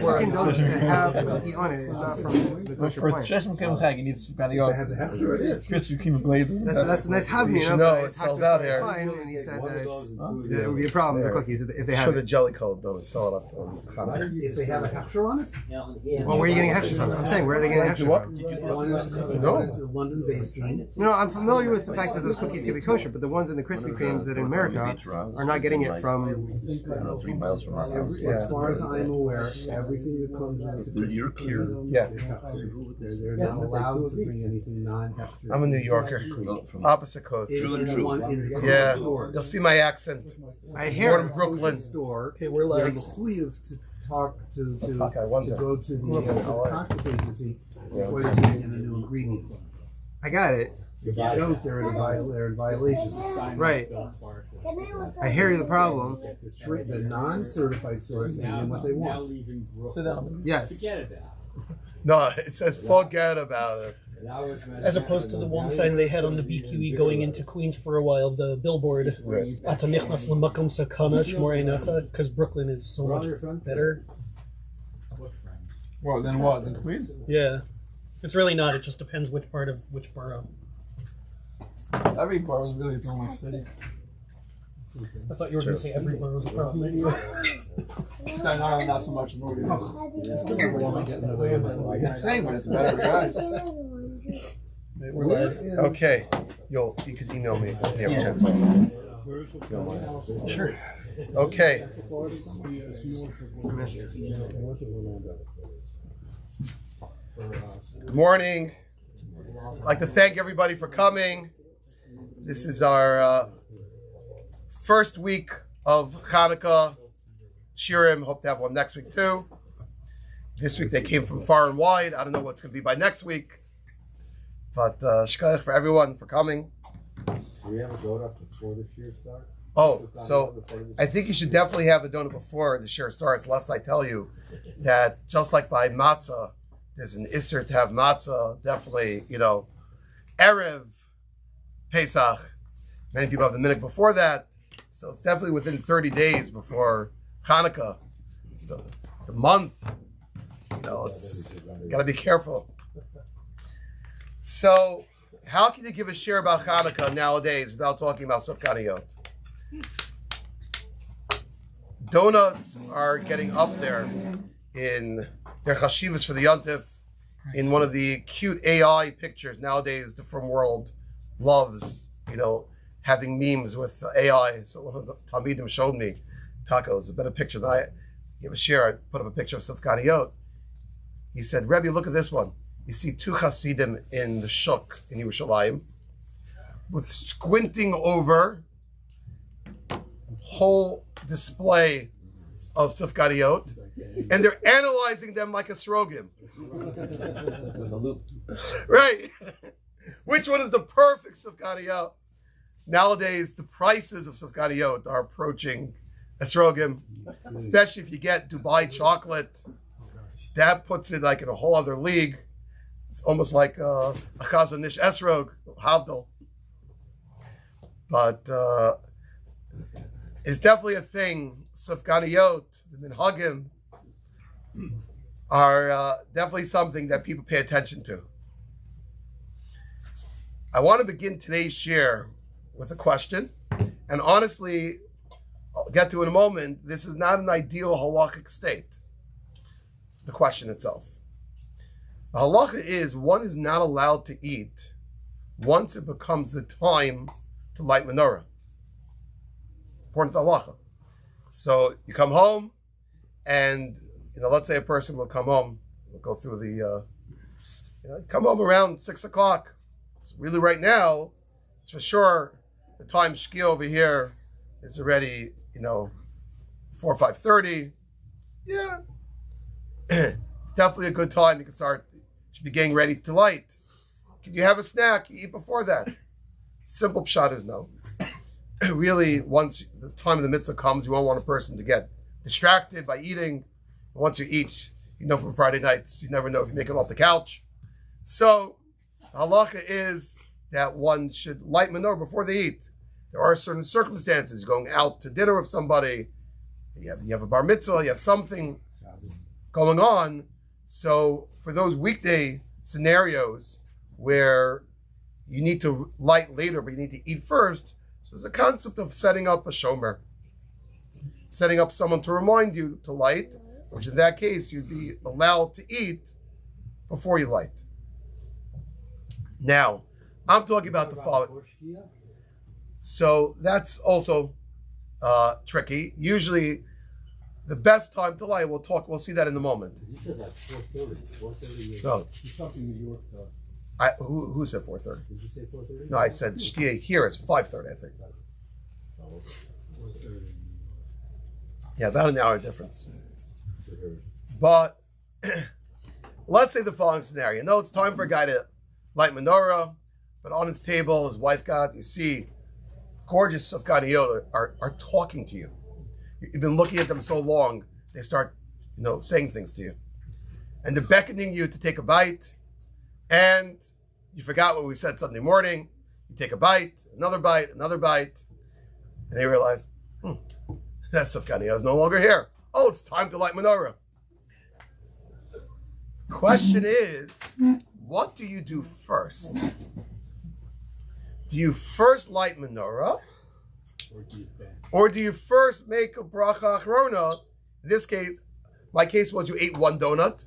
Chicken donuts that have cookie on it is not from the kosher plant. You need Sufganiyot. Sure it is. Krispy Kreme glazes. That's a nice hobby. You should know it sells out here. Fine, and he said that it would be a problem, the cookies, if they have Sure, the it. jelly coat though, sell it up to them. If they have a hefsher on it? Well, where are you getting hechsher from? I'm saying, where are they getting hechsher from? One is a London-based thing. No, I'm familiar with the fact that those cookies can be kosher, but the ones in the Krispy Kremes that in America are not getting it from... 3 miles from our house. As far as I'm aware, everything that comes into You're clear. Yeah. they're not allowed to bring anything non-hefsher. I'm a New Yorker. Opposite coast. Yeah. You'll see my accent. I Born hear in Brooklyn. Store. Okay, we're You're live. mechuyev to talk to I wonder. go to the conscious agency before they bring in a new ingredient. I got it. If you don't, they're in violation. Right. I hear you the problem. The non-certified stores can do what they want. Sit down. Yes. No, it says forget about it. As opposed to the one sign they had on the BQE going into Queens for a while, the billboard, because Brooklyn is so much better. Well, then what? Then Queens? Yeah. It's really not, it just depends which part of which borough. Every bar was really its own like city. I thought you were going to say every borough was a problem anyway. Not so much North. It's because of walks in the way of I'm saying, but it's better, guys. We're live. Okay. You can email me when you have a chance. Sure. Okay. Good morning. I'd like to thank everybody for coming. This is our first week of Hanukkah Shirim. Hope to have one next week too. This week they came from far and wide. I don't know what's going to be by next week. But shkayach for everyone for coming. Do we have a donut before the year starts? Oh, so I think you should definitely have the donut before the shir starts, lest I tell you that just like by matzah, there's an isser to have matzah, definitely, Erev Pesach. Many people have the minute before that, so it's definitely within 30 days before Hanukkah. It's the month, it's got to be careful. So, how can you give a share about Hanukkah nowadays without talking about Sufganiyot? Donuts are getting up there in their chashivas for the Yontif. In one of the cute AI pictures nowadays, the From World loves, having memes with AI. So one of the Talmidim showed me, tacos, a better picture than I give a share. I put up a picture of Sufganiyot. He said, Rebbe, look at this one. You see two Hasidim in the Shuk in Yerushalayim with squinting over whole display of Sufganiyot, and they're analyzing them like a srogim. With a loop. Right. Which one is the perfect Sufganiyot? Nowadays, the prices of Sufganiyot are approaching esrogim, especially if you get Dubai chocolate. That puts it like in a whole other league. It's almost like a chazonish esrog, havdol. But it's definitely a thing. Sufganiyot, the minhagim, are definitely something that people pay attention to. I want to begin today's share with a question. And honestly, I'll get to in a moment, this is not an ideal halachic state, the question itself. The halacha is one is not allowed to eat once it becomes the time to light menorah. According to the halacha. So you come home and, let's say a person will come home, we'll go through the, come home around 6 o'clock. So really right now, for sure, the time shki over here is already, 4 or 5:30. Yeah. It's definitely a good time. You can should be getting ready to light. Can you have a snack? You eat before that. Simple pshat is no. Really, once the time of the mitzvah comes, you won't want a person to get distracted by eating. Once you eat, from Friday nights, you never know if you make it off the couch. So, the halacha is that one should light menorah before they eat. There are certain circumstances, going out to dinner with somebody, you have a bar mitzvah, you have something, going on. So for those weekday scenarios where you need to light later, but you need to eat first, so there's a concept of setting up a shomer, setting up someone to remind you to light, which in that case you'd be allowed to eat before you light. Now, I'm talking about the following. So that's also tricky. Usually, the best time to light, we'll see that in a moment. You said that's 4:30. 4:30. No. You're talking New York, though. Who said 4:30? Did you say 4:30? No, I said shkia here is 5:30, I think. 4:30. Yeah, about an hour difference. But let's say the following scenario. No, it's time for a guy to light menorah, but on his table, his wife got, you see, gorgeous Sufganiyot are talking to you. You've been looking at them so long, they start, saying things to you. And they're beckoning you to take a bite, and you forgot what we said Sunday morning. You take a bite, another bite, and they realize, that Sufganiyot is no longer here. Oh, it's time to light menorah. Question is, what do you do first? Do you first light menorah? Or do you first make a bracha achrona? In this case, my case was you ate one donut.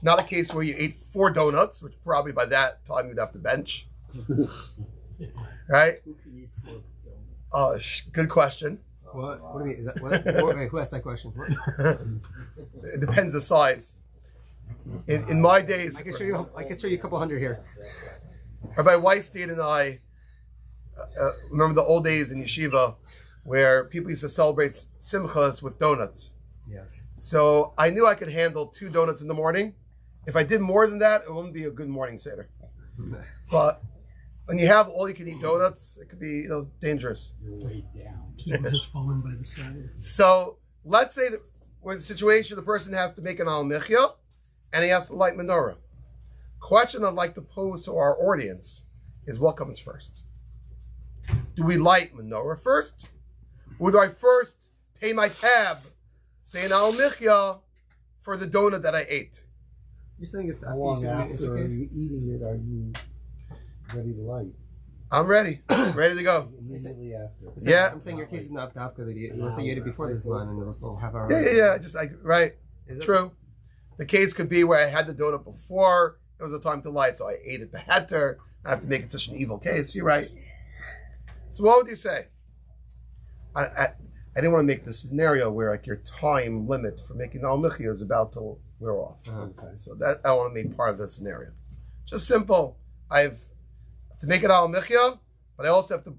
Not a case where you ate 4 donuts, which probably by that time you'd have to bench. Right? Good question. What do you mean? Is that what? Wait, who asked that question? It depends the size. In my days, I can show you a couple hundred here. Rabbi Weinstein and I remember the old days in yeshiva where people used to celebrate simchas with donuts. Yes. So I knew I could handle 2 donuts in the morning. If I did more than that, it wouldn't be a good morning seder. But when you have all you can eat donuts, it could be dangerous. You're way down. Kiva has fallen by the side. So let's say that we're in a situation the person has to make an al michya and he has to light menorah. Question I'd like to pose to our audience is what comes first? Do we light menorah first? Or do I first pay my tab, say an al michya, for the donut that I ate? You're saying if How long after eating it are you ready to light? I'm ready. Ready to go. Immediately after. Yeah. I'm saying your case is not dafka that you let's say you ate it before this one and it was still half hour. Yeah. Just like, right. Is it? True. The case could be where I had the donut before it was the time to light, so I ate it beheter. I have to make it such an evil case. You're right. So what would you say? I didn't want to make the scenario where like your time limit for making al michya is about to wear off. Okay. So that I want to make part of the scenario. Just simple. I have to make it al michya, but I also have to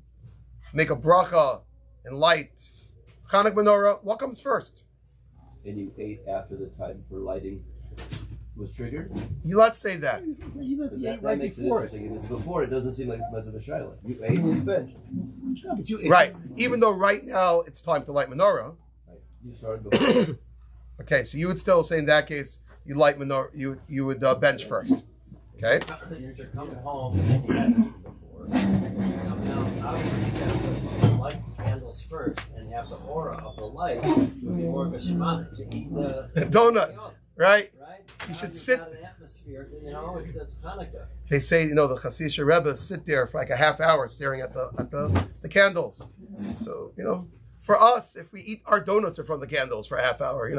make a bracha and light Chanuk menorah. What comes first? And you ate after the time for lighting was triggered? Let's say that. Even if you ate That right makes it before it. interesting. If it's before, it doesn't seem like it's much of a shiloh. You ate and you benched. Yeah, but you ate. Right. Even though right now it's time to light menorah. Right. You started before. Okay, so you would still say in that case you light menorah. You would bench first. Okay. You're coming home and you had eaten before. Coming out, obviously you have to light the candles first and have the aura of the light would be more of a shemana to eat the Donut. Right. right? You should You've sit- got an atmosphere, it's Hanukkah. They say the Chassisha Rebbe sit there for like a half hour staring at the candles. So for us, if we eat our donuts in front of the candles for a half hour,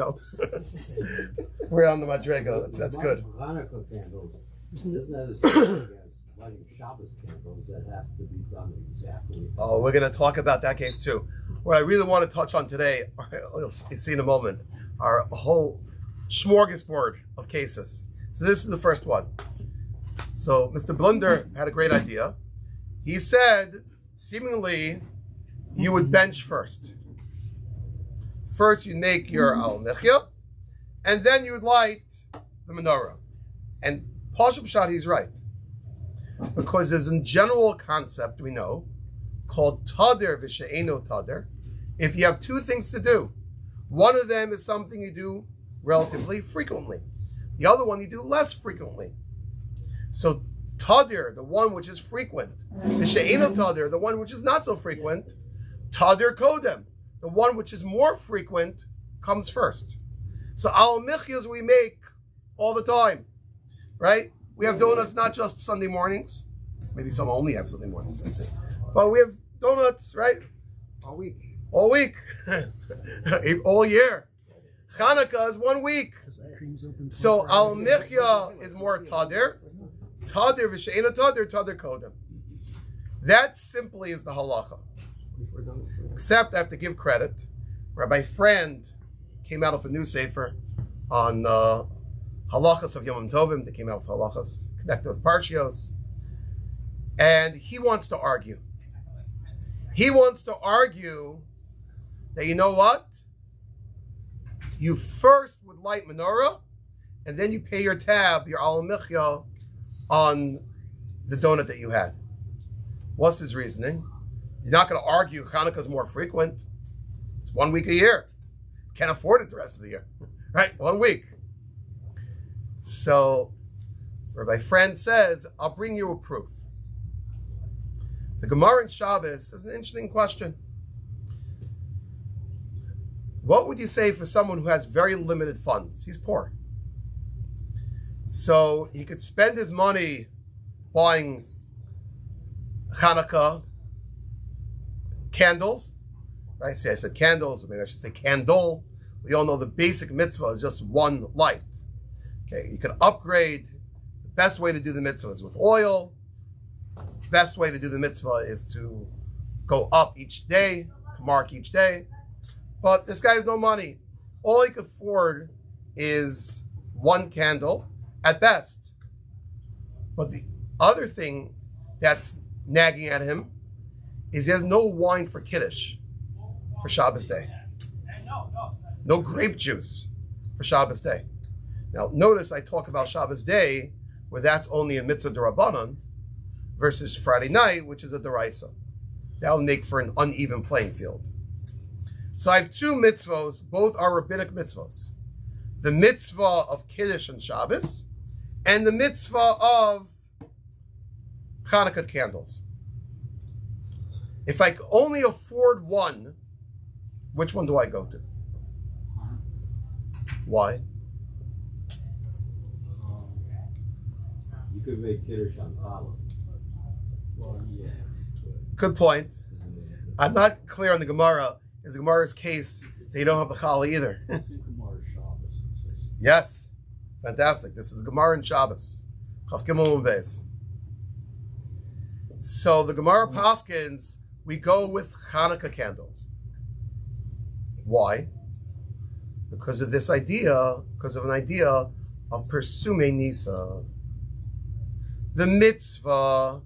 we're on the madrega. That's good. Hanukkah candles. Isn't that the same thing as lighting Shabbos candles that has to be done exactly? Oh, we're going to talk about that case too. What I really want to touch on today, you'll see in a moment, are a whole smorgasbord of cases. So this is the first one. So Mr. Blunder had a great idea. He said, seemingly, you would bench first. First, you make your al michya, and then you would light the menorah. And Pashup Pshat, he's right. Because there's a general concept we know called tadir v'she'eno tadir. If you have 2 things to do, one of them is something you do relatively frequently. The other one you do less frequently. So tadir, the one which is frequent, v'she'eno tadir, the one which is not so frequent, tadir kodem, the one which is more frequent, comes first. So al michyas we make all the time, right? We have donuts not just Sunday mornings. Maybe some only have Sunday mornings, I say. But we have donuts, right? All week. All week. All year. Hanukkah is 1 week. So al michya is more tadir. Tadir v'she'ena tadir, tadir kodem. That simply is the halacha. Except I have to give credit. Rabbi Friend came out of a new sefer on halachas of Yom Tovim. They came out with halachas connected with Parshios. And he wants to argue. He wants to argue that, you know what? You first would light menorah, and then you pay your tab, your al michya, on the donut that you had. What's his reasoning? You're not going to argue Hanukkah is more frequent. It's 1 week a year. Can't afford it the rest of the year. Right? 1 week. So, Rabbi Friend says, I'll bring you a proof. The Gemara in Shabbos is an interesting question. What would you say for someone who has very limited funds? He's poor. So he could spend his money buying Hanukkah candles. Right? See, I said candles, or maybe I should say candle. We all know the basic mitzvah is just one light. Okay, you can upgrade. The best way to do the mitzvah is with oil. Best way to do the mitzvah is to go up each day, to mark each day. But this guy has no money. All he can afford is one candle at best. But the other thing that's nagging at him is he has no wine for Kiddush for Shabbos day. No grape juice for Shabbos day. Now, notice I talk about Shabbos day, where that's only a mitzvah d'Rabbanan, versus Friday night, which is a deraisa. That will make for an uneven playing field. So I have two mitzvahs, both are rabbinic mitzvahs. The mitzvah of Kiddush and Shabbos, and the mitzvah of Hanukkah candles. If I only afford one, which one do I go to? Why? You could make Kiddush on Challah. Good point. I'm not clear on the Gemara. Is the Gemara's case they don't have the Challah either? Yes. Fantastic. This is Gemara and Shabbos. Chaf Gimel Beis. So the Gemara Paskins, we go with Hanukkah candles. Why? Because of this idea, because of an idea of Persume Nisa. The mitzvah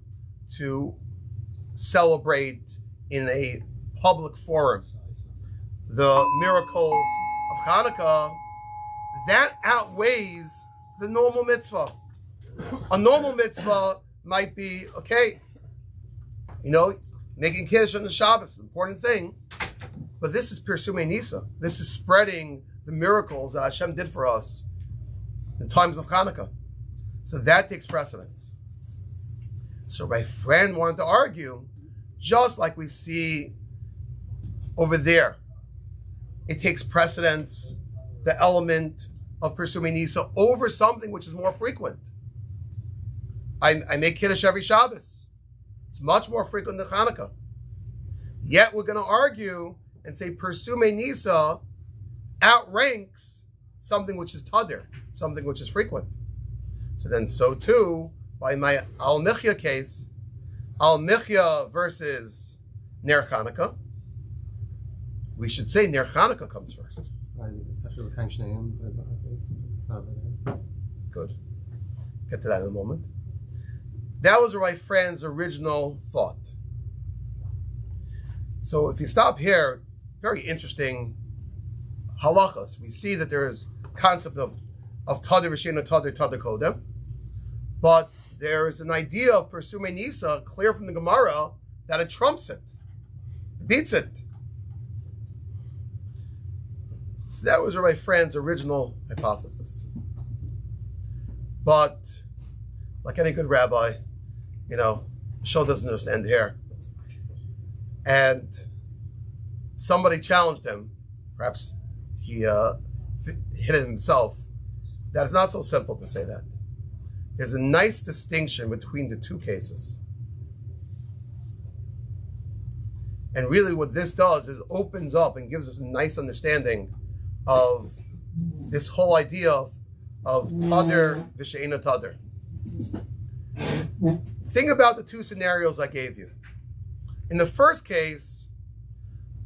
to celebrate in a public forum the miracles of Hanukkah, that outweighs the normal mitzvah. A normal mitzvah might be, okay, making Kiddush on the Shabbos, an important thing, but this is Persume Nisa. This is spreading the miracles that Hashem did for us in times of Hanukkah. So that takes precedence. So my friend wanted to argue, just like we see over there, it takes precedence, the element of Persume Nisa, over something which is more frequent. I make Kiddush every Shabbos. It's much more frequent than Hanukkah. Yet we're going to argue and say Persume Nisa outranks something which is tadir, something which is frequent. So too, by my Al Michya case, Al Michya versus Ner Chanukah, we should say Ner Chanukah comes first. Good. Get to that in a moment. That was my friend's original thought. So if you stop here, very interesting halachas. We see that there is concept of tadir v'shena tadir kodem, but there is an idea of Persume Nisa, clear from the Gemara, that it trumps it. It beats it. So that was my friend's original hypothesis. But, like any good rabbi, the show doesn't just end here. And somebody challenged him. Perhaps he hit it himself that it's not so simple to say that. There's a nice distinction between the two cases. And really what this does is opens up and gives us a nice understanding of this whole idea of tader v'she'ena tader. Think about the two scenarios I gave you. In the first case,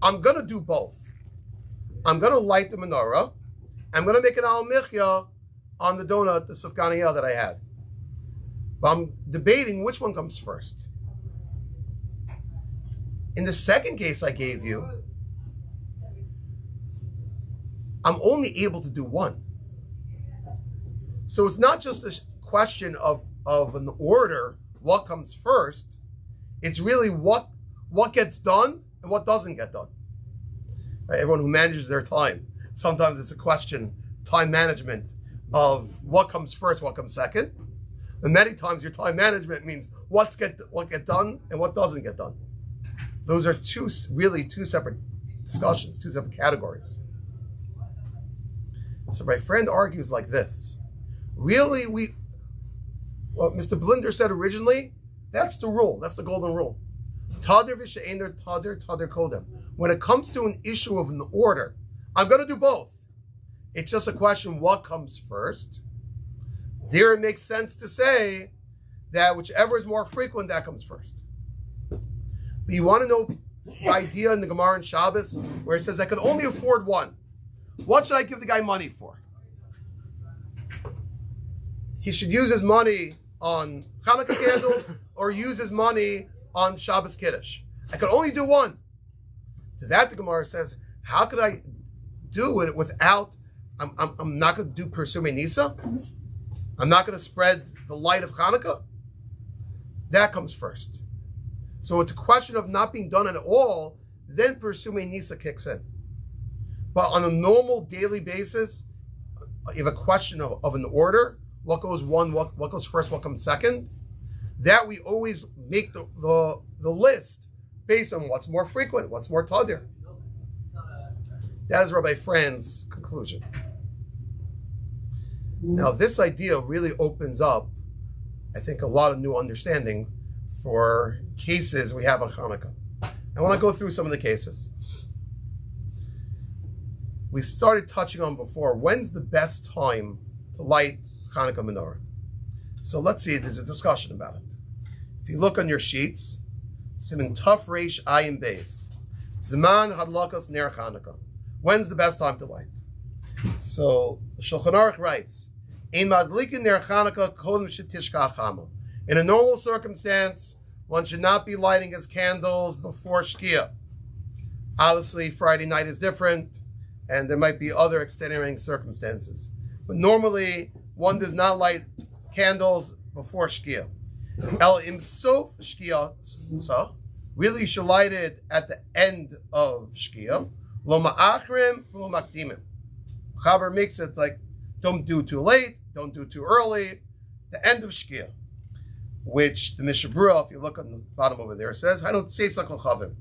I'm going to do both. I'm going to light the menorah. I'm going to make an al michya on the donut, the Sufganiyot that I had. But I'm debating which one comes first. In the second case I gave you, I'm only able to do one. So it's not just a question of an order, what comes first. It's really what gets done and what doesn't get done. Right? Everyone who manages their time, sometimes it's a question, time management, of what comes first, what comes second. And many times your time management means what get done and what doesn't get done. Those are two separate discussions, two separate categories. So my friend argues like this. Really, what Mr. Blinder said originally, that's the rule. That's the golden rule. Tader v'she'ener tader kodem. When it comes to an issue of an order, I'm going to do both. It's just a question, what comes first? There it makes sense to say that whichever is more frequent, that comes first. But you want to know the idea in the Gemara in Shabbos where it says, I can only afford one. What should I give the guy money for? He should use his money on Hanukkah candles or use his money on Shabbos Kiddush. I can only do one. To that, the Gemara says, how could I do it without, I'm not going to do Persume Nisa? I'm not going to spread the light of Hanukkah? That comes first. So it's a question of not being done at all, then Persume Nisa kicks in. But on a normal daily basis, you have a question of an order, what goes one, what goes first, what comes second, that we always make the list based on what's more frequent, what's more tadir. That is Rabbi Fran's conclusion. Now, this idea really opens up, I think, a lot of new understanding for cases we have on Hanukkah. I want to go through some of the cases. We started touching on before, when's the best time to light Hanukkah menorah? So let's see, there's a discussion about it. If you look on your sheets, Siman Tuf Reish Ayin Beis, Zman Hadlakas Ner Hanukkah. When's the best time to light? So the Shulchan Aruch writes, Ein Madlikin Ner Hanukkah Kodem Shetishka Chama. In a normal circumstance, one should not be lighting his candles before Shkia. Obviously, Friday night is different, and there might be other extenuating circumstances. But normally, one does not light candles before Shkia. El Imsof Shkia, really you should light it at the end of Shkia. Lo Ma'achrim, Lo Makdimim. Chaber makes it like, don't do too late, don't do too early, the end of Shkia. Which the Mishabura, if you look on the bottom over there, says, I don't say Sakal Chavim.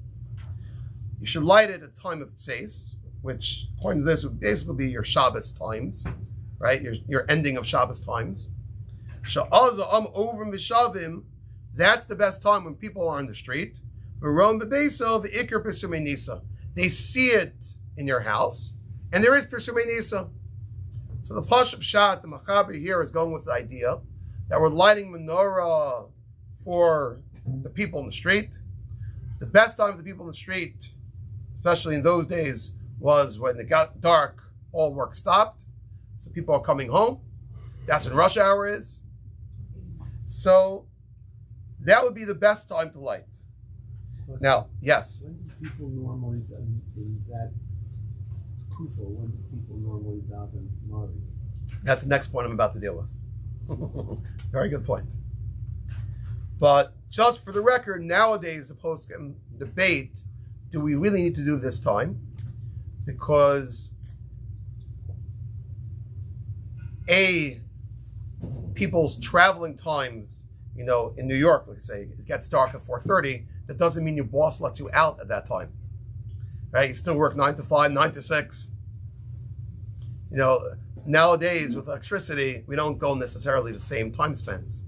You should light it at the time of Tseis, which, according to this, would basically be your Shabbos times, right? Your ending of Shabbos times. Sha'azah over Mishavim, that's the best time when people are on the street. V'rom bebeso the Iker Persume Nisa. They see it in your house, and there is Persume Nisa. So the Pashup Shat, the Machaber here is going with the idea that we're lighting menorah for the people in the street. The best time for the people in the street, especially in those days, was when it got dark, all work stopped. So people are coming home. That's when rush hour is. So that would be the best time to light. Now, yes? When do people normally, in that kufa, when do people normally daven Mari? That's the next point I'm about to deal with. Very good point. But just for the record, nowadays, the post-game debate, do we really need to do this time? Because people's traveling times, in New York, let's say, it gets dark at 4:30, that doesn't mean your boss lets you out at that time. Right? You still work 9 to 5, 9 to 6. You know, nowadays with electricity, we don't go necessarily the same time spans.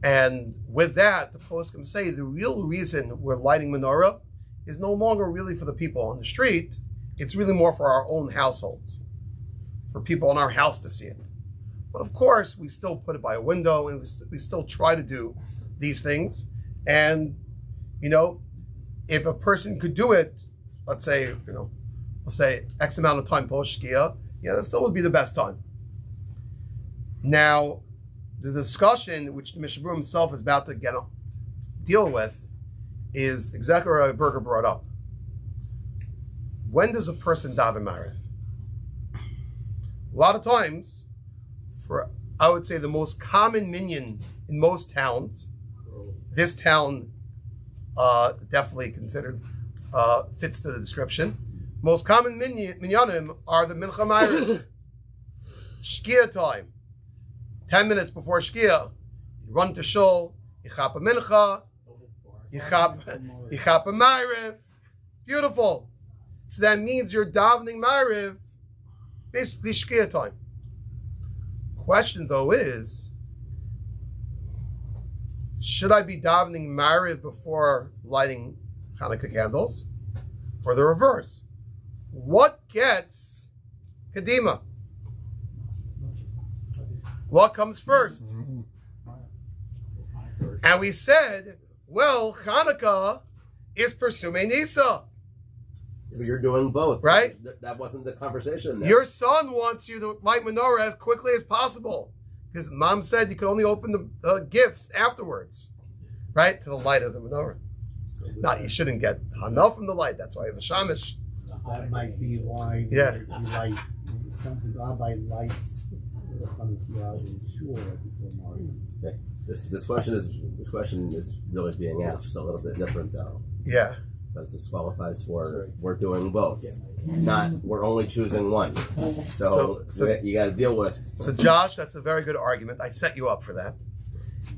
And with that, the poskim say the real reason we're lighting menorah is no longer really for the people on the street. It's really more for our own households, for people in our house to see it. But of course, we still put it by a window, and we still try to do these things. And, you know, if a person could do it, let's say X amount of time post Shkia, yeah, that still would be the best time. Now, the discussion which the Mishnah Berurah himself is about to deal with is exactly what Rabbi Berger brought up. When does a person daven Ma'ariv? A lot of times, for I would say the most common minyan in most towns, this town definitely considered fits to the description. Most common minyanim are the Mincha Ma'ariv, Shkia time. 10 minutes before Shkia, you run to Shul, you chap a Mincha, you chap a Ma'ariv. Beautiful. So that means you're davening Ma'ariv, basically Shkia time. Question though is, should I be davening Ma'ariv before lighting Hanukkah candles? Or the reverse? What gets Kadima? What comes first? And we said, well, Hanukkah is Persumei Nisa. You're doing both, right? That wasn't the conversation there. Your son wants you to light menorah as quickly as possible, because Mom said you could only open the gifts afterwards, right? To the light of the menorah. Not you shouldn't get hanal from the light. That's why you have a shamish. That might be why Yeah. you light something. Rabbi lights Chanukah in shul before Maariv. Okay. This question is really being asked a little bit different though. Yeah. Because this qualifies for we're doing both, not we're only choosing one. So you got to deal with. So Josh, that's a very good argument. I set you up for that.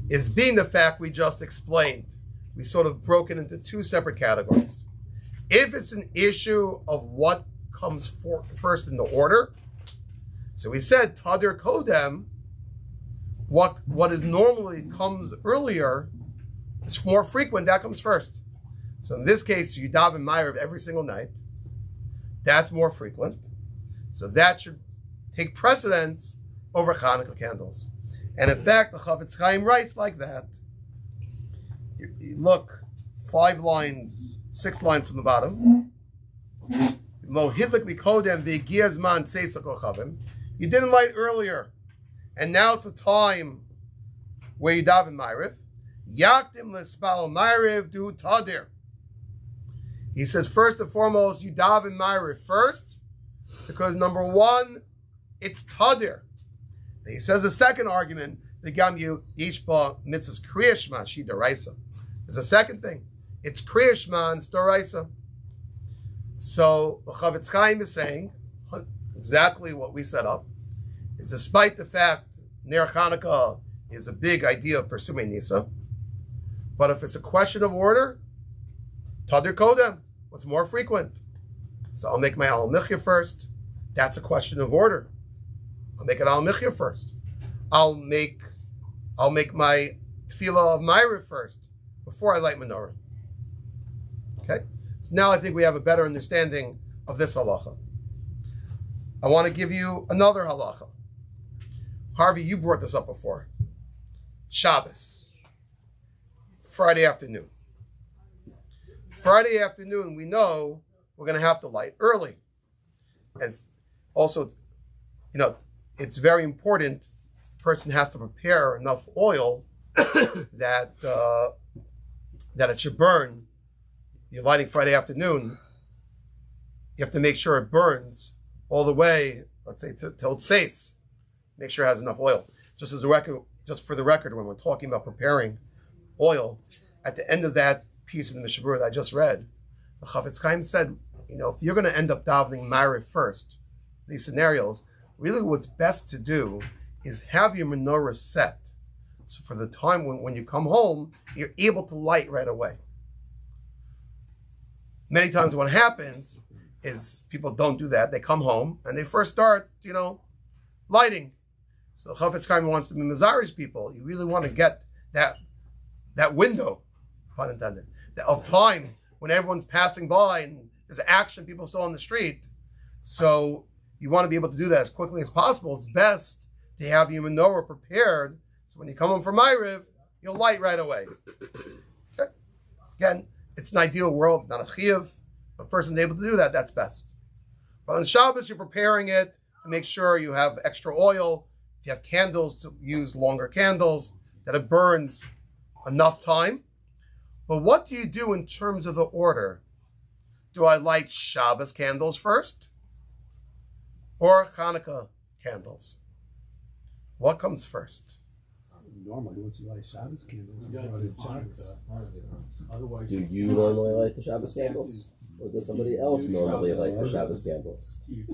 Is being the fact we just explained, we sort of broken into two separate categories. If it's an issue of what comes first in the order, so we said Tadir Kodem, what is normally comes earlier, it's more frequent, that comes first. So in this case, you daven Ma'ariv every single night. That's more frequent. So that should take precedence over Hanukkah candles. And in fact, the Chafetz Chaim writes like that. You look, 6 lines from the bottom. Lo hidlik mikodem v'egia zman tzeisa kochavim. You didn't light earlier, and now it's a time where you daven Ma'ariv. Yakdim l'spal Ma'ariv du tadir. He says, first and foremost, you daven Ma'ariv first, because number one, it's tadir. And he says the second argument, the gam you ishba mitzvahs kriyashma shi deraisa. There's a second thing. It's kriyashma and deraisa. So the Chafetz Chaim is saying exactly what we set up. Is despite the fact Ner Chanukah is a big idea of Persumei Nisa, but if it's a question of order, Tadir Kodem, what's more frequent? So I'll make my Al Michya first. That's a question of order. I'll make an Al Michya first. I'll make my Tefillah of Ma'ariv first before I light menorah. Okay? So now I think we have a better understanding of this halacha. I want to give you another halacha. Harvey, you brought this up before. Shabbos. Friday afternoon. Friday afternoon, we know we're going to have to light early. And also, it's very important. A person has to prepare enough oil that it should burn. You're lighting Friday afternoon. You have to make sure it burns all the way, let's say, till it says. Make sure it has enough oil. Just for the record, when we're talking about preparing oil, at the end of that piece in the Mishnah Berurah that I just read, the Chafetz Chaim said, if you're going to end up davening Ma'ariv first, these scenarios, really what's best to do is have your menorah set. So for the time when you come home, you're able to light right away. Many times what happens is people don't do that. They come home and they first start, lighting. So Chafetz Chaim wants to be Mazari's people. You really want to get that window, pun intended, of time when everyone's passing by and there's action, people still on the street. So you want to be able to do that as quickly as possible. It's best to have your menorah prepared so when you come home from Ma'ariv, you'll light right away. Okay. Again, it's an ideal world. It's not a chiyuv. If a person's able to do that, that's best. But on Shabbos, you're preparing it to make sure you have extra oil. If you have candles, to use longer candles, that it burns enough time. But what do you do in terms of the order? Do I light Shabbos candles first or Hanukkah candles? What comes first? Normally, once you light Shabbos candles, you brought in Shabbos. Otherwise, Do you normally light the Shabbos candles? Or does somebody else normally light the Shabbos candles? It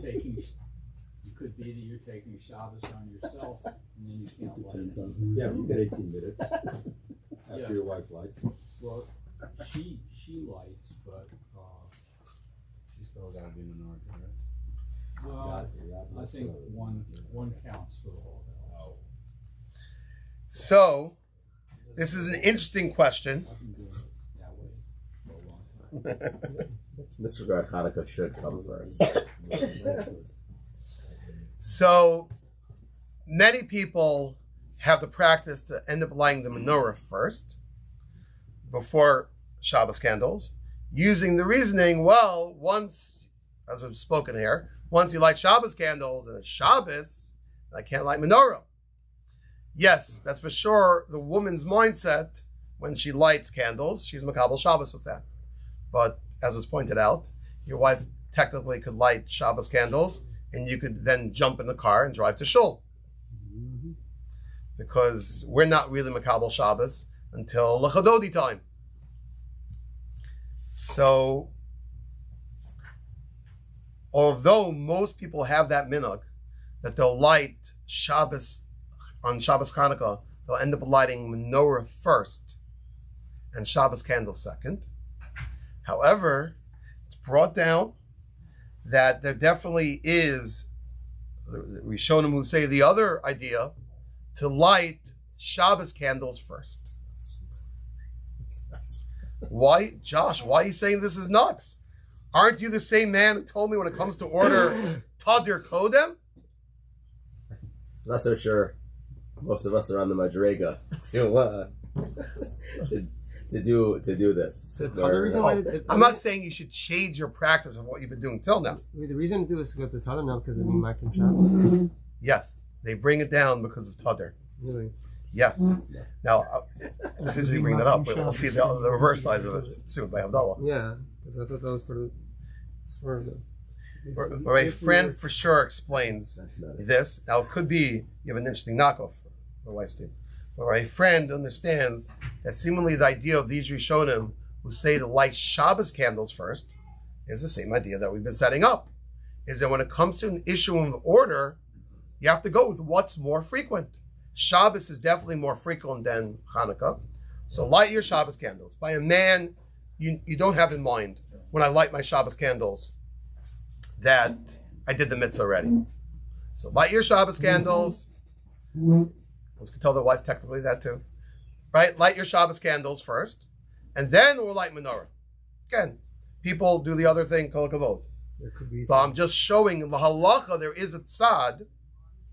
could be that you're taking Shabbos on yourself, and then you can't light Depends it. on who's Yeah, you get 18 minutes after Yeah. your wife lights. Well, she lights, but she still got to be Menorah, right? well, I think one counts for the whole house. So, this is an interesting question. I've been doing it that way for a long time. In this regard, Hanukkah should come first. So, many people have the practice to end up lighting the menorah first, before Shabbos candles, using the reasoning, well, once, as we've spoken here, once you light Shabbos candles and it's Shabbos, I can't light menorah. Yes, that's for sure the woman's mindset when she lights candles. She's Makabel Shabbos with that. But as was pointed out, your wife technically could light Shabbos candles and you could then jump in the car and drive to Shul. Because we're not really Makabel Shabbos until Lechadodi time. So, although most people have that minhag, that they'll light Shabbos, on Shabbos Hanukkah, they'll end up lighting menorah first and Shabbos candles second. However, it's brought down that there definitely is the Rishonim who say the other idea, to light Shabbos candles first. Why, Josh, why are you saying this is nuts? Aren't you the same man who told me when it comes to order Tadir Kodem? I'm not so sure. Most of us are on the Madrega to do this. The other reason why I'm not saying you should change your practice of what you've been doing till now. the reason to do is to go to Tadar now because of Makim Shabbos. Yes, they bring it down because of Tadir. Really? Yes. Now, as soon as you bring that up, we'll see the reverse sides of it soon by Havdalah. Yeah, because I thought that was for the. Or a friend for sure explains this. Now, it could be you have an interesting knockoff for Weinstein. Or a friend understands that seemingly the idea of these Rishonim who say to light Shabbos candles first is the same idea that we've been setting up. Is that when it comes to an issue of order, you have to go with what's more frequent. Shabbos is definitely more frequent than Hanukkah. So light your Shabbos candles. By a man, you don't have in mind, when I light my Shabbos candles, that I did the mitzvah already. So light your Shabbos candles. One can tell the wife technically that too. Right? Light your Shabbos candles first. And then we'll light menorah. Again, people do the other thing, kol kavod. So I'm just showing the halacha, there is a tzad.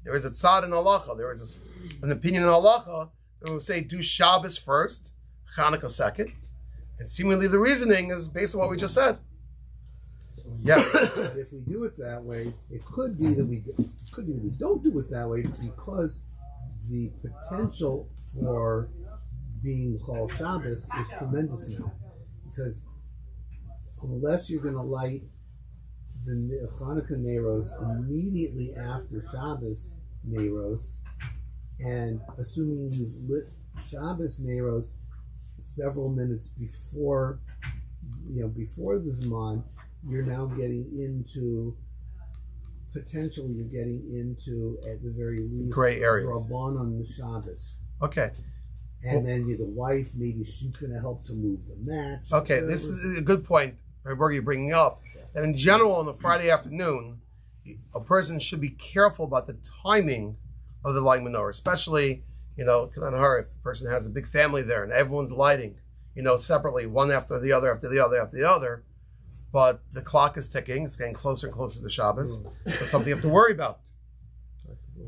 There is a tzad in halacha. There is an opinion in halacha that will say do Shabbos first, Hanukkah second. And seemingly the reasoning is based on what we just said. Yeah. If we do it that way, it could be that we don't do it that way because the potential for being Chol Shabbos is tremendous now. Because unless you're going to light the Hanukkah Neiros immediately after Shabbos Neiros, and assuming you've lit Shabbos Neiros several minutes before the Zman, you're now getting into, potentially you're getting into, at the very least, gray areas. Rabban on the Shabbos. Okay. And then the wife, maybe she's going to help to move the match. Okay, this is a good point, Berg, you're bringing up. that in general on a Friday afternoon, a person should be careful about the timing of the lighting menorah, especially, if the person has a big family there and everyone's lighting, separately, one after the other, after the other, after the other. But the clock is ticking. It's getting closer and closer to Shabbos. So something you have to worry about.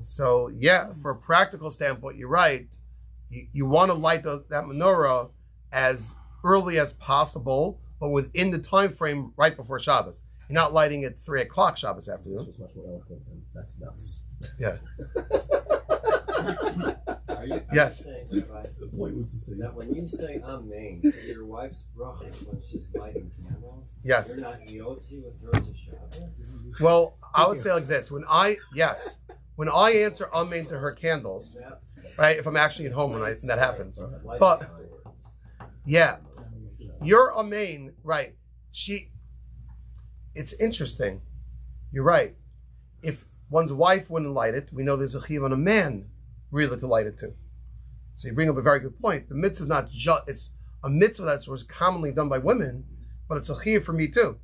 So yeah, for a practical standpoint, you're right. You want to light that menorah as early as possible, but within the time frame right before Shabbos. You're not lighting at 3 o'clock Shabbos afternoon. This was much more eloquent than that's nuts. Yeah. Are you Yes. saying, right, The point was to say that when you say amen, your wife's bracha when she's lighting candles, Yes. you're not yotzi with her to Shabbos? Well, I would say like this. When I answer amen to her candles, right, if I'm actually at home when that happens. Light But afterwards. yeah, your amen, right? It's interesting. You're right. If one's wife wouldn't light it, we know there's a chiv on a man really to light it too. So you bring up a very good point. The mitzvah is not just, it's a mitzvah that's was commonly done by women, but it's a chiv for me too.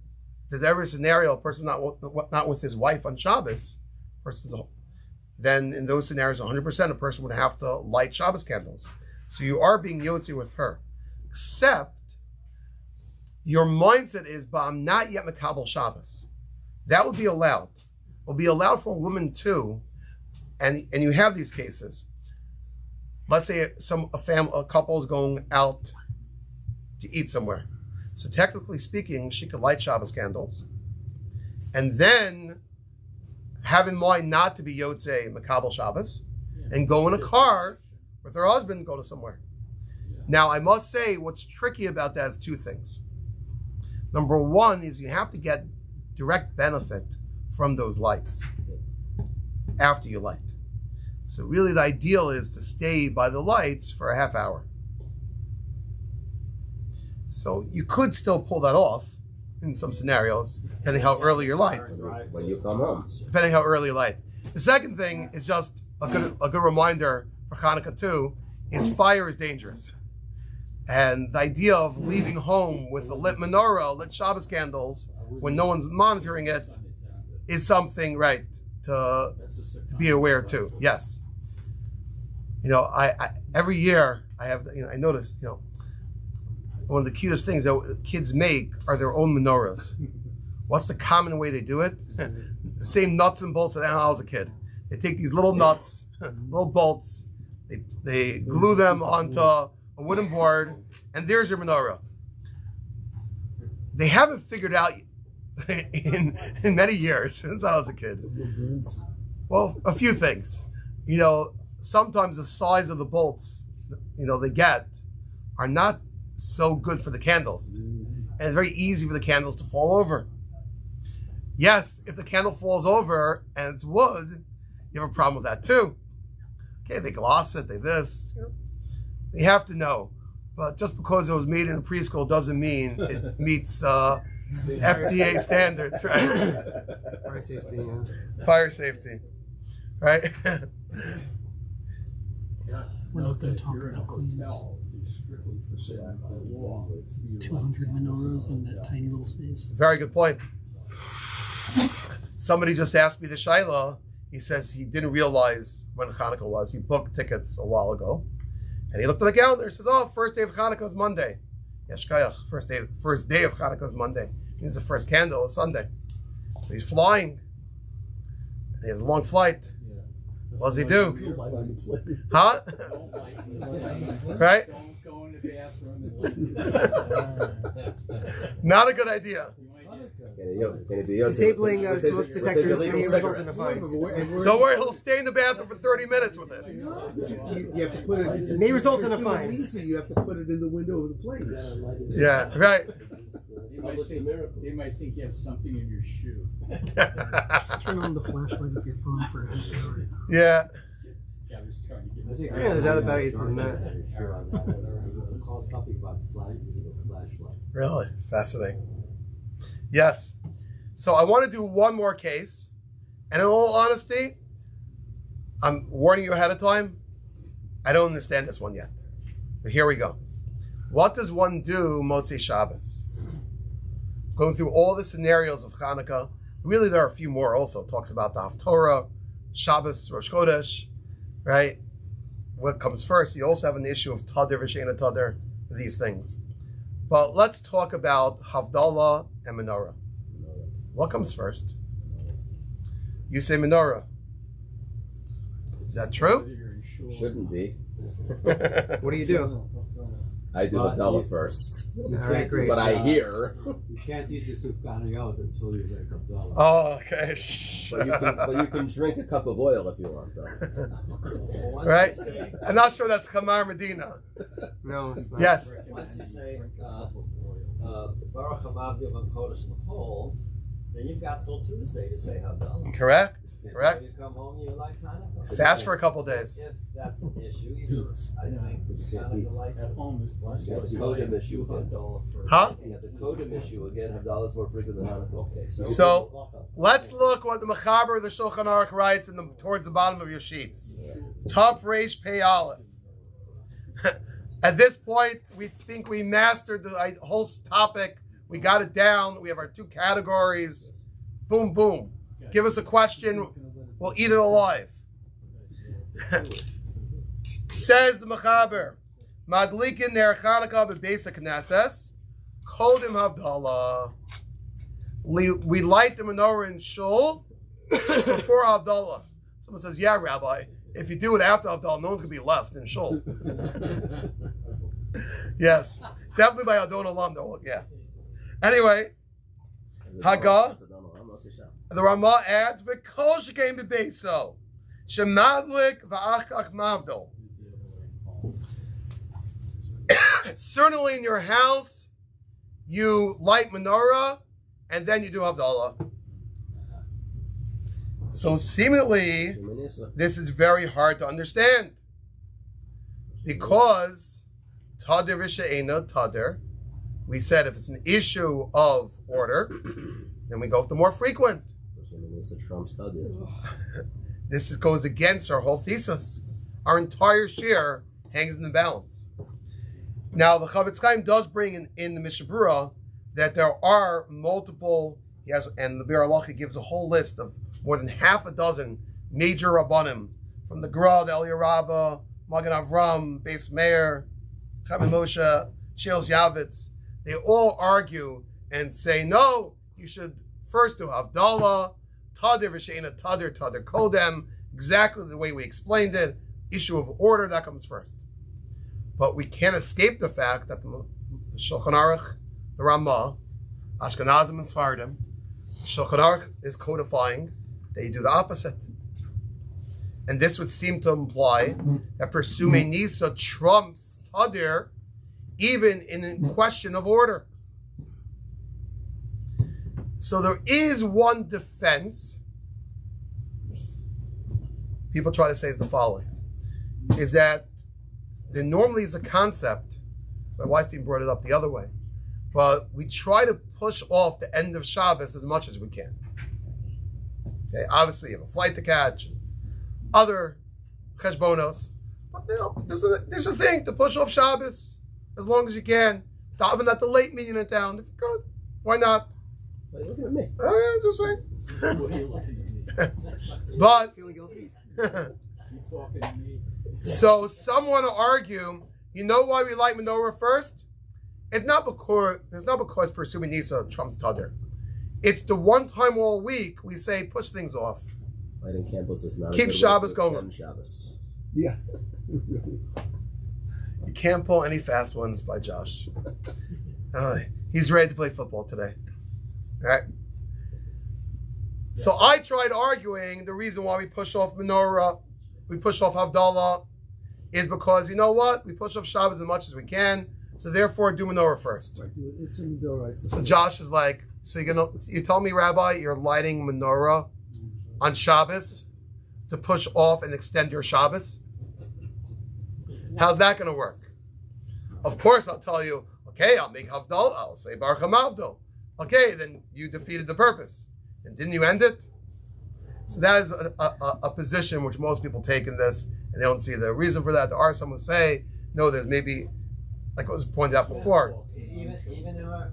If there's ever a scenario, a person not with his wife on Shabbos, then in those scenarios, 100% a person would have to light Shabbos candles. So you are being yotzi with her. Except your mindset is, but I'm not yet Makabel Shabbos. That would be allowed. It will be allowed for a woman too. And you have these cases. Let's say a couple is going out to eat somewhere. So technically speaking, she could light Shabbos candles. And then have in mind not to be Yotzei Makabel Shabbos and go in a car with her husband and go to somewhere. Now, I must say what's tricky about that is two things. Number one is you have to get direct benefit from those lights after you light. So really the ideal is to stay by the lights for a half hour. So you could still pull that off in some scenarios, depending how early you light. When you come home. Depending how early you light. The second thing is just a good reminder for Hanukkah too, is fire is dangerous. And the idea of leaving home with a lit menorah, lit Shabbos candles, when no one's monitoring it, is something, right, to be aware too. Yes. I every year I have, I notice, one of the cutest things that kids make are their own menorahs. What's the common way they do it? The same nuts and bolts that I had when I was a kid. They take these little nuts, little bolts, they glue them onto a wooden board, and there's your menorah. They haven't figured out in many years since I was a kid. Well, a few things. Sometimes the size of the bolts, they get are not so good for the candles. And it's very easy for the candles to fall over. Yes, if the candle falls over and it's wood, you have a problem with that too. Okay, they gloss it, they this. You have to know. But just because it was made in a preschool doesn't mean it meets FDA standards, right? Fire safety, yeah. Fire safety, right? We're not going to talk about Queens. 200 menorahs in that tiny little space. Very good point. Somebody just asked me the Shaila. He says he didn't realize when Hanukkah was. He booked tickets a while ago. And he looked at the calendar and says, first day of Hanukkah is Monday. Yeshkayach, first day of Hanukkah is Monday. Means the first candle is Sunday. So he's flying. And he has a long flight. What does he do? Huh? Right? Don't go in the bathroom. Not a good idea. Disabling smoke detectors may result in a fine. Don't worry, he'll stay in the bathroom for 30 minutes with it. You have to put it. It may result in a fine. You have to put it in the window of the plane. Yeah, right. They might think you have something in your shoe. Just turn on the flashlight of your phone for a half hour. Yeah. Yeah, I was trying to get Yeah, there's other batteries than that. Something about flashlight. Really? Fascinating. Yes. So I want to do one more case. And in all honesty, I'm warning you ahead of time, I don't understand this one yet. But here we go. What does one do Motzei Shabbos? going through all the scenarios of Hanukkah. Really, there are a few more also. It talks about the Haftorah, Shabbos, Rosh Chodesh, right? What comes first? You also have an issue of Tadir, V'Sheina Tadir, these things. But let's talk about Havdalah and Menorah. What comes first? You say Menorah. Is that true? Shouldn't be. What do you do? I do Havdalah first. All right, great. But I hear. You can't eat the Sufganiyot until you make Havdalah. Oh, okay. But you can drink a cup of oil if you want, though. Right? I'm not sure that's Kamar Medina. No, it's not. Yes. Once you say Baruch HaMavdi Van Kodesh L'Chol, then you've got till Tuesday to say Havdalah. Correct. Correct. You come home, you like Hanukkah. Fast for a couple days. If that's an issue, you I think Hanukkah like At home is blessed. You got the Kodim issue again. Huh? You got the Kodim issue again. Havdalah is more frequent than Hanukkah. Okay, So let's look what the Mechaber, the Shulchan Aruch writes towards the bottom of your sheets. Tav Reish Pei Aleph. At this point, we think we mastered the whole topic. We got it down. We have our two categories. Boom, boom. Give us a question. We'll eat it alive. Says the Mechaber, Madlikin ner Chanukah bebeis haknesses, kodim Havdalah. We light the menorah in shul before Havdalah. Someone says, yeah, Rabbi, if you do it after Havdalah, no one's going to be left in shul. Yes. Definitely by Adon Olam, though. Yeah. Anyway, Haggah, the Ramah adds, V'kol shekain bebeiso, shemadlik v'achach mavdol. Certainly in your house, you light menorah, and then you do Havdalah. So seemingly, this is very hard to understand. Because Tadir v'she'ena Tadir, we said if it's an issue of order, then we go with the more frequent. This goes against our whole thesis. Our entire share hangs in the balance. Now, the Chavetz Chaim does bring in the Mishnah Berurah that there are multiple, and the Bir Halacha gives a whole list of more than half a dozen major Rabbanim, from the Gra, the Eliyah Rabbah, Magen Avram, Beis Meir, Chaim Moshe, Shels Yavitz. They all argue and say, no, you should first do Havdalah, Tadir v'she'ena Tadir, Tadir Kodem, exactly the way we explained it, issue of order, that comes first. But we can't escape the fact that the Shulchan Aruch, the Ramah, Ashkenazim and Sfardim, Shulchan Aruch is codifying that you do the opposite. And this would seem to imply that Persume Nisa trumps Tadir even in a question of order. So there is one defense people try to say is the following, is that there normally is a concept, but Weinstein brought it up the other way, but we try to push off the end of Shabbos as much as we can. Okay, obviously you have a flight to catch, other cheshbonos, but there's a thing to push off Shabbos as long as you can. Daven at the late meeting in town, if you could, why not? Why are you looking at me? Just saying. What are you looking at me? But Keep talking to me. so some want to argue, you know why we light menorah first? It's not because pursuing Nisa trumps Tadir. It's the one time all week we say push things off. Lighting candles is not. Keep Shabbos going. Shabbos. Yeah. You can't pull any fast ones by Josh. He's ready to play football today. All right. So I tried arguing the reason why we push off menorah, we push off Havdalah, is because, you know what? We push off Shabbos as much as we can, so therefore do menorah first. So Josh is like, so you tell me, Rabbi, you're lighting menorah on Shabbos to push off and extend your Shabbos? How's that going to work? Of course, I'll tell you, okay, I'll make Havdalah, I'll say Baruch HaMavdol. Okay, then you defeated the purpose. And didn't you end it? So that is a position which most people take in this, and they don't see the reason for that. There are some who say, no, there's maybe like it was pointed out before. Even in our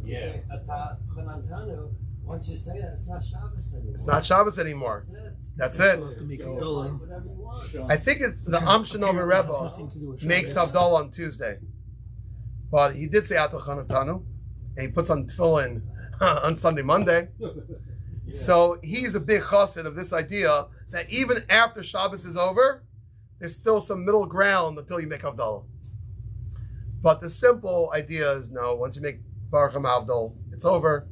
once you say that, it's not Shabbos anymore. It's not Shabbos anymore. That's it. Whatever you want. I think it's the Amshinover Rebbe makes Havdalah on Tuesday. But he did say Atal Chanatanu, and he puts on tefillin on Sunday, Monday. So he's a big chassid of this idea that even after Shabbos is over, there's still some middle ground until you make Havdalah. But the simple idea is no, once you make Baruch HaMavdal, it's over.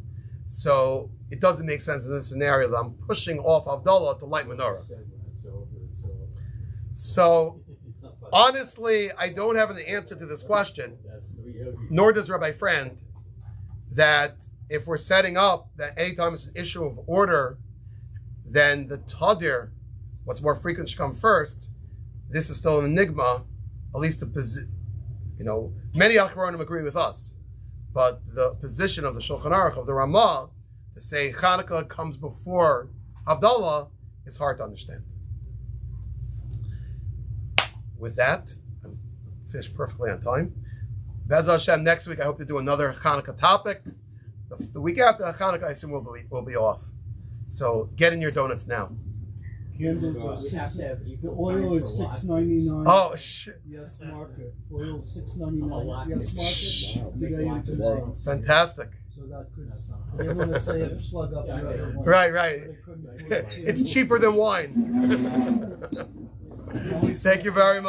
So it doesn't make sense in this scenario that I'm pushing off Havdalah to light Menorah. So honestly, I don't have an answer to this question, nor does Rabbi Friend, that if we're setting up that anytime it's an issue of order, then the Tadir, what's more frequent, should come first. This is still an enigma, at least many Achronim agree with us. But the position of the Shulchan Aruch, of the Ramah, to say Chanukah comes before Havdalah is hard to understand. With that, I'm finished perfectly on time. Be'ez Hashem, next week I hope to do another Chanukah topic. The week after Chanukah, I assume we'll be off. So get in your donuts now. Candles are the oil is $6.99. Oh shit! Yes, market. Oil $6.99. Yes, market. Today and tomorrow. Fantastic. So that could. They want to say it slug up the other one. Right. It's cheaper than wine. Thank you very much.